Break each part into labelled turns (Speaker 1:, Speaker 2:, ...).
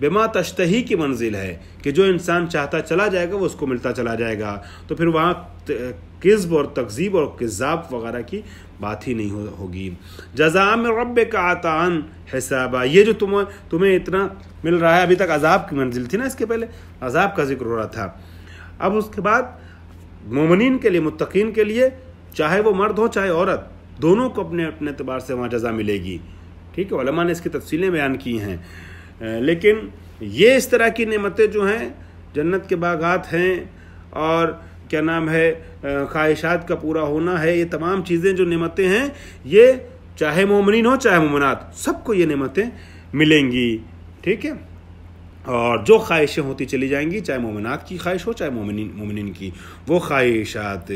Speaker 1: بما تشتہی کی منزل ہے کہ جو انسان چاہتا چلا جائے گا وہ اس کو ملتا چلا جائے گا. تو پھر وہاں کذب اور تکذیب اور کذاب وغیرہ کی بات ہی نہیں ہوگی. جزاء من ربک عطاء حسابا، یہ جو تمہیں اتنا مل رہا ہے، ابھی تک عذاب کی منزل تھی نا، اس کے پہلے عذاب کا ذکر ہو رہا تھا. اب اس کے بعد مومنین کے لیے، متقین کے لیے، چاہے وہ مرد ہو چاہے عورت، دونوں کو اپنے اپنے اعتبار سے وہاں جزا ملے گی. ٹھیک ہے، علماء نے اس کی تفصیلیں بیان کی ہیں. لیکن یہ اس طرح کی نعمتیں جو ہیں، جنت کے باغات ہیں اور کیا نام ہے خواہشات کا پورا ہونا ہے، یہ تمام چیزیں جو نعمتیں ہیں، یہ چاہے مومنین ہو چاہے مومنات، سب کو یہ نعمتیں ملیں گی. ٹھیک ہے، اور جو خواہشیں ہوتی چلی جائیں گی، چاہے مومنات کی خواہش ہو چاہے مومنین کی، وہ خواہشات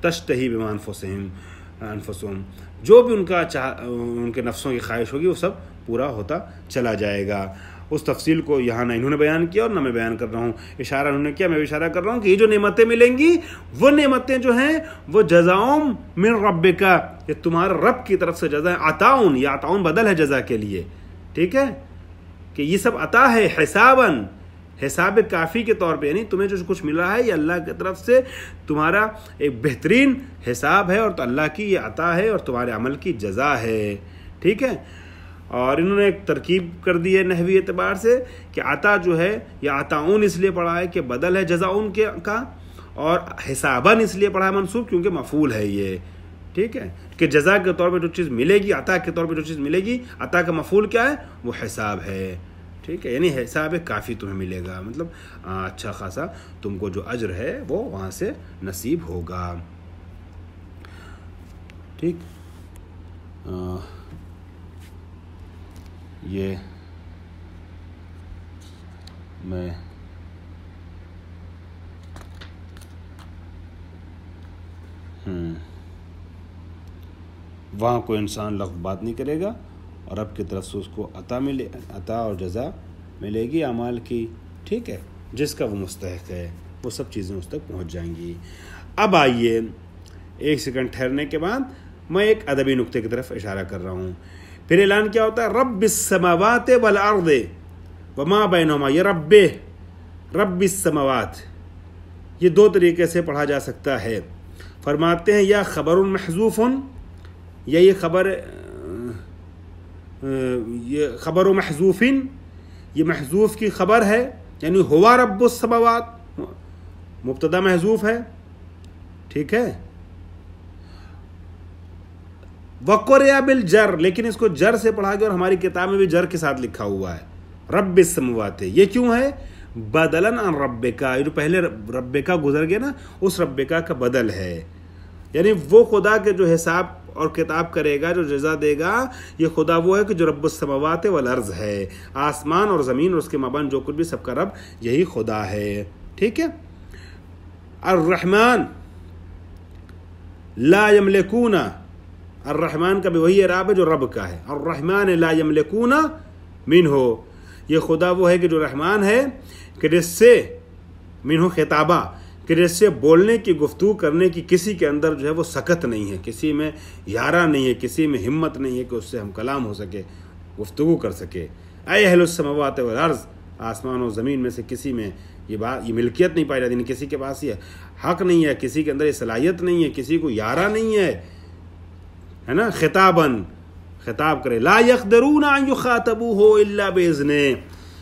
Speaker 1: تشتہی بما انفسہم، جو بھی ان کے نفسوں کی خواہش ہوگی وہ سب پورا ہوتا چلا جائے گا. اس تفصیل کو یہاں نہ انہوں نے بیان کیا اور نہ میں بیان کر رہا ہوں. اشارہ انہوں نے کیا، میں بھی اشارہ کر رہا ہوں کہ یہ جو نعمتیں ملیں گی، وہ نعمتیں جو ہیں وہ جزاؤم من ربک، یہ تمہارے رب کی طرف سے جزا ہے. عطاؤن، یہ عطاؤن بدل ہے جزا کے لیے. ٹھیک ہے، کہ یہ سب عطا ہے حساباً، حساب کافی کے طور پہ، یعنی تمہیں جو کچھ مل رہا ہے یہ اللہ کی طرف سے تمہارا ایک بہترین حساب ہے، اور تو اللہ کی یہ عطا ہے اور تمہارے عمل کی جزا ہے. ٹھیک ہے، اور انہوں نے ایک ترکیب کر دی ہے نحوی اعتبار سے کہ عطا جو ہے یہ عطاؤن اس لیے پڑھا ہے کہ بدل ہے جزاؤن کا، اور حساباً اس لیے پڑھا ہے منصوب کیونکہ مفعول ہے یہ. ٹھیک ہے، کہ جزا کے طور پہ جو چیز ملے گی، عطا کے طور پہ جو چیز ملے گی، عطا کا مفعول کیا ہے؟ وہ حساب ہے. ٹھیک ہے، یعنی حساب کافی تمہیں ملے گا، مطلب اچھا خاصا تم کو جو اجر ہے وہ وہاں سے نصیب ہوگا. ٹھیک، یہ میں وہاں کوئی انسان لفظ بات نہیں کرے گا، اور رب کی طرف سے اس کو عطا اور جزا ملے گی اعمال کی. ٹھیک ہے، جس کا وہ مستحق ہے، وہ سب چیزیں اس تک پہنچ جائیں گی. اب آئیے ایک سیکنڈ ٹھہرنے کے بعد میں ایک ادبی نقطے کی طرف اشارہ کر رہا ہوں. پھر اعلان کیا ہوتا ہے؟ رب السماوات والارض وما بینہما. یہ رب السماوات، یہ دو طریقے سے پڑھا جا سکتا ہے. فرماتے ہیں یا خبر محذوف، یا یہ خبر و محذوف، یہ محذوف کی خبر ہے، یعنی ہوا رب السماوات، مبتدا محذوف ہے. ٹھیک ہے، وقرئ بالجر، لیکن اس کو جر سے پڑھا گیا، اور ہماری کتاب میں بھی جر کے ساتھ لکھا ہوا ہے رب السماوات. یہ کیوں ہے؟ بدلاً عن ربکا، جو پہلے ربکا گزر گیا نا، اس ربکا کا بدل ہے. یعنی وہ خدا کے جو حساب اور کتاب کرے گا، جو جزا دے گا، یہ خدا وہ ہے کہ جو رب السماوات والارض ہے، آسمان اور زمین اور اس کے مابین جو کچھ بھی، سب کا رب یہی خدا ہے. ٹھیک ہے، الرحمن لا یملکون، الرحمن کا بھی وہی اعراب ہے جو رب کا ہے. الرحمن لا یملکون منہ، یہ خدا وہ ہے کہ جو رحمان ہے، کہ جس سے منہ خطابہ، کہ جس سے بولنے کی، گفتگو کرنے کی کسی کے اندر جو ہے وہ سکت نہیں ہے، کسی میں یارہ نہیں ہے، کسی میں ہمت نہیں ہے کہ اس سے ہم کلام ہو سکے، گفتگو کر سکے. اے اہل السماوات والارض، آسمان و زمین میں سے کسی میں یہ ملکیت نہیں پائی جاتی، نہیں کسی کے پاس یہ حق نہیں ہے، کسی کے اندر یہ صلاحیت نہیں ہے، کسی کو یارہ نہیں ہے نا. خطاب کرے، لا یقدرون ان یخاطبوہ الا باذنہ،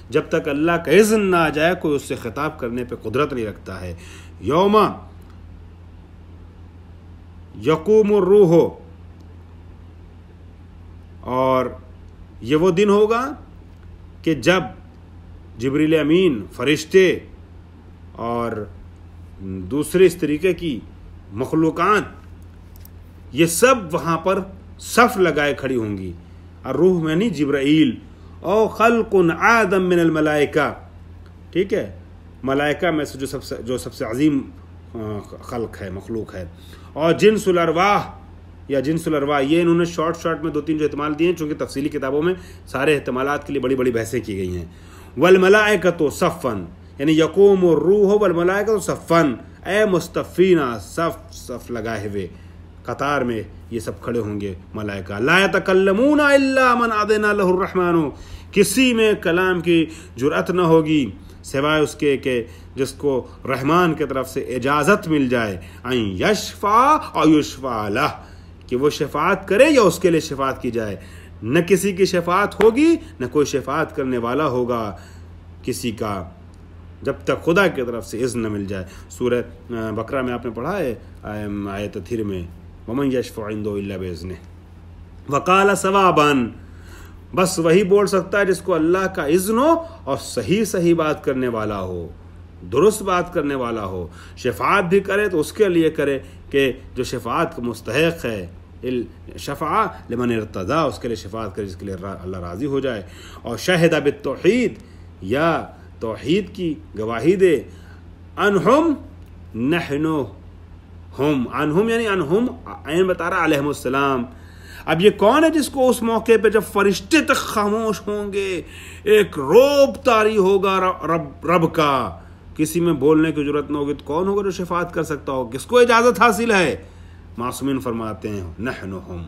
Speaker 1: جب تک اللہ کا اذن نہ آ جائے کوئی اس سے خطاب کرنے پہ قدرت نہیں رکھتا ہے. یوم یقوم الروح، اور یہ وہ دن ہوگا کہ جب جبریل امین، فرشتے اور دوسرے اس طریقے کی مخلوقات، یہ سب وہاں پر صف لگائے کھڑی ہوں گی. الروح میں نہیں جبرائیل. او خلق آدم من الملائکہ، ٹھیک ہے، ملائکہ میں سے جو سب سے عظیم خلق ہے، مخلوق ہے. اور جنس الارواح یا جنس الارواح، یہ انہوں نے شارٹ میں 2-3 جو احتمال دیے ہیں، چونکہ تفصیلی کتابوں میں سارے احتمالات کے لیے بڑی بڑی بحثیں کی گئی ہیں. والملائکۃ صفاً، یعنی یقوم الروح والملائکۃ صفاً، اے مصطفینہ، صف لگائے ہوئے قطار میں یہ سب کھڑے ہوں گے ملائکہ. لا یتکلمون الا من اذن له الرحمن، کسی میں کلام کی جرأت نہ ہوگی سوائے اس کے کہ جس کو رحمان کی طرف سے اجازت مل جائے ان یشفع او یشفع لہ، کہ وہ شفاعت کرے یا اس کے لیے شفاعت کی جائے۔ نہ کسی کی شفاعت ہوگی نہ کوئی شفاعت کرنے والا ہوگا کسی کا جب تک خدا کی طرف سے اذن نہ مل جائے۔ سورہ بقرہ میں آپ نے پڑھا ہے آیت 3 میں ومن یشفع عنده الا باذنہ وقال ثوابا، بس وہی بول سکتا ہے جس کو اللہ کا اذن ہو اور صحیح بات کرنے والا ہو، درست بات کرنے والا ہو۔ شفاعت بھی کرے تو اس کے لیے کرے کہ جو شفاعت کا مستحق ہے، شفاع لمن ارتضی، اس کے لیے شفاعت کرے جس کے لیے اللہ راضی ہو جائے۔ اور شہد بالتوحید، یا توحید کی گواہی دے، انہم نحن ہم، انہم یعنی انہم عین بتا رہا علیہم السلام۔ اب یہ کون ہے جس کو اس موقع پہ جب فرشتے تک خاموش ہوں گے، ایک روب طاری ہوگا رب کا، کسی میں بولنے کی ضرورت نہ ہوگی، تو کون ہوگا جو شفاعت کر سکتا ہو؟ کس کو اجازت حاصل ہے؟ معصومین فرماتے ہیں نحن ہم،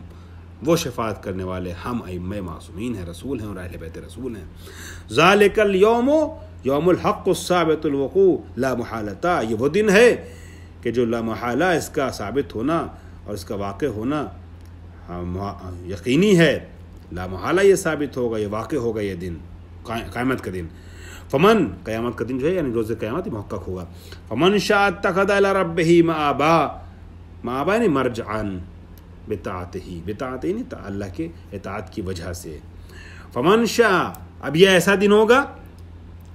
Speaker 1: وہ شفاعت کرنے والے ہم ائمہ معصومین ہیں، رسول ہیں اور اہل بیت رسول ہیں۔ ذالک الیوم یوم الحق الثابت الوقوع لا محالۃ، یہ وہ دن ہے کہ جو لا محالہ اس کا ثابت ہونا اور اس کا واقع ہونا یقینی ہے، لا محالہ یہ ثابت ہوگا، یہ واقع ہوگا، یہ دن قیامت کا دن۔ فمن، قیامت کا دن جو ہے یعنی روز قیامت یہ محقق ہوگا۔ فمن شاء اتخذ الی ربہ مآبا، مآبا یعنی مرجعن بطاعتہ، بطاعتہ یعنی اللہ کے اطاعت کی وجہ سے۔ فمن شاء، اب یہ ایسا دن ہوگا،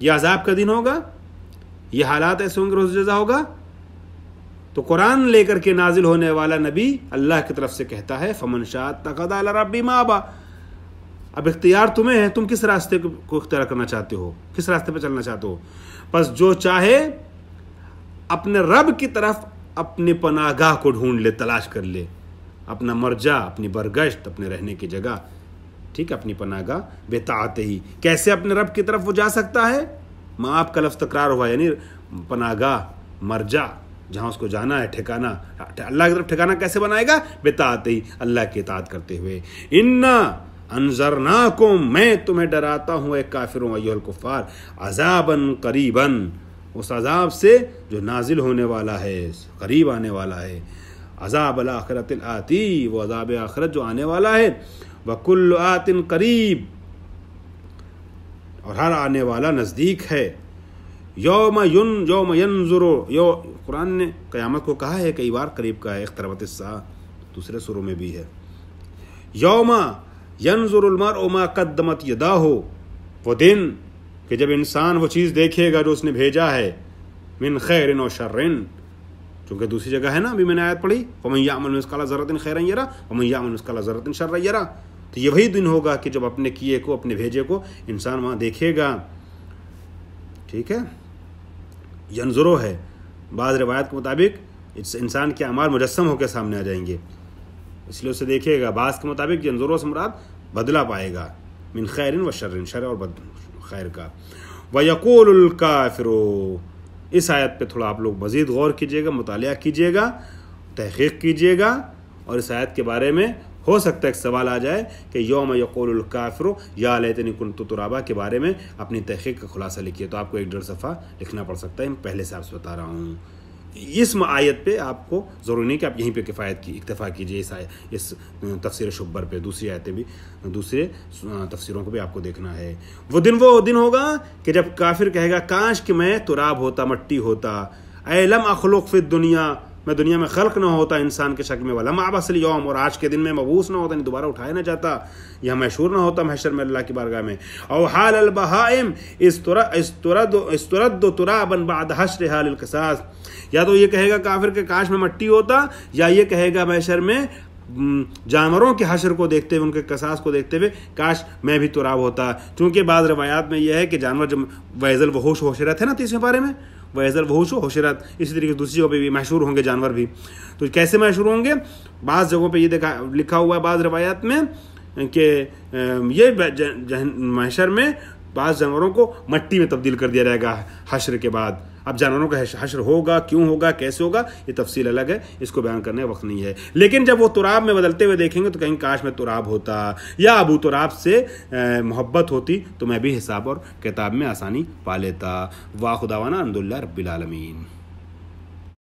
Speaker 1: یہ عذاب کا دن ہوگا، یہ حالات ایسے ہوں گے، روز جزا ہوگا، تو قرآن لے کر کے نازل ہونے والا نبی اللہ کی طرف سے کہتا ہے فمن شاء اتخذ الی ربہ مآبا، اب اختیار تمہیں ہے، تم کس راستے کو اختیار کرنا چاہتے ہو، کس راستے پہ چلنا چاہتے ہو۔ پس جو چاہے اپنے رب کی طرف اپنی پناہ گاہ کو ڈھونڈ لے، تلاش کر لے، اپنا مرجع، اپنی برگشت، اپنے رہنے کی جگہ، ٹھیک ہے، اپنی پناہ گاہ بطاعتہ ہی۔ کیسے اپنے رب کی طرف وہ جا سکتا ہے؟ مآب کا لفظ تکرار ہوا، یعنی پناہ گاہ، مرجع، جہاں اس کو جانا ہے، ٹھکانہ، اللہ کی طرف ٹھکانہ کیسے بنائے گا؟ بطاعتہ ہی، اللہ کی اطاعت کرتے ہوئے۔ انا انذرناکم، میں تمہیں ڈراتا ہوں اے کافروں ایھا الکفار، عذابا قریبا، اس عذاب سے جو نازل ہونے والا ہے، قریب آنے والا ہے۔ عذاب الآخرۃ الآتی، وہ عذاب آخرت جو آنے والا ہے، وکل آت قریب، اور ہر آنے والا نزدیک ہے۔ یوم ینظر، قرآن نے قیامت کو کہا ہے کئی بار، قریب کا ہے، اقتربت الساعہ، دوسرے سوروں میں بھی ہے۔ یوم ینظر المرء ما قدمت یداہ، وہ دن کہ جب انسان وہ چیز دیکھے گا جو اس نے بھیجا ہے، من خیر و شر، چونکہ دوسری جگہ ہے نا، ابھی میں نے آیت پڑھی ومن یعمل مثقال ذرۃ خیرا یرہ ومن یعمل مثقال ذرۃ شرا یرہ، تو یہ وہی دن ہوگا کہ جب اپنے کیے کو، اپنے بھیجے کو انسان وہاں دیکھے گا، ٹھیک ہے۔ ینظرو ہے، بعض روایت کے مطابق انسان کے اعمال مجسم ہو کے سامنے آ جائیں گے، اس لیے اسے دیکھے گا۔ بعض کے مطابق ینظرو سے مراد بدلہ پائے گا، من خیر و شر، شر اور خیر کا۔ وَيَقُولُ الْكَافِرُ، اس آیت پہ تھوڑا آپ لوگ مزید غور کیجئے گا، مطالعہ کیجئے گا، تحقیق کیجئے گا، اور اس آیت کے بارے میں ہو سکتا ہے ایک سوال آ جائے کہ یوم یقول الکافر یا لیتنی کنت ترابا کے بارے میں اپنی تحقیق کا خلاصہ لکھیے، تو آپ کو 1.5 صفحہ لکھنا پڑ سکتا ہے، میں پہلے سے آپ سے بتا رہا ہوں۔ اس آیت پہ آپ کو ضروری نہیں کہ آپ یہیں پہ اکتفا کیجئے، اس تفسیر شبر پہ، دوسری آیتیں بھی، دوسرے تفسیروں کو بھی آپ کو دیکھنا ہے۔ وہ دن ہوگا کہ جب کافر کہے گا کاش کہ میں تراب ہوتا، مٹی ہوتا، اے لم اخلق فی الدنیا، میں دنیا میں خلق نہ ہوتا انسان کے شکل میں، ولم ابعث الیوم، اور آج کے دن میں مبعوث نہ ہوتا، یعنی دوبارہ اٹھایا نہ جاتا، یا محشور نہ ہوتا محشر میں اللہ کی بارگاہ میں۔ او حال البہائم استرد ترابا بعد حشرها للقصاص، یا تو یہ کہے گا کافر کہ کاش میں مٹی ہوتا، یا یہ کہے گا محشر میں جانوروں کے حشر کو دیکھتے ہوئے، ان کے قصاص کو دیکھتے ہوئے کاش میں بھی تراب ہوتا، کیونکہ بعض روایات میں یہ ہے کہ جانور جب وَإِذَا الْوُحُوشُ حُشِرَتْ ہے نا 30ویں پارے میں، وَإِذَا الْوُحُوشُ حُشِرَتْ، اسی طریقے سے دوسری جگہ پہ بھی محشور ہوں گے جانور بھی۔ تو کیسے محشور ہوں گے؟ بعض جگہوں پہ یہ لکھا ہوا ہے بعض روایات میں کہ یہ محشر میں بعض جانوروں کو مٹی میں تبدیل کر دیا جائے گا حشر کے بعد. اب جانوروں کا حشر ہوگا، کیوں ہوگا، کیسے ہوگا، یہ تفصیل الگ ہے، اس کو بیان کرنے کا وقت نہیں ہے. لیکن جب وہ تراب میں بدلتے ہوئے دیکھیں گے تو کہیں کاش میں تراب ہوتا یا ابو تراب سے محبت ہوتی تو میں بھی حساب اور کتاب میں آسانی پا لیتا. واخر دعوانا الحمدللہ رب العالمین.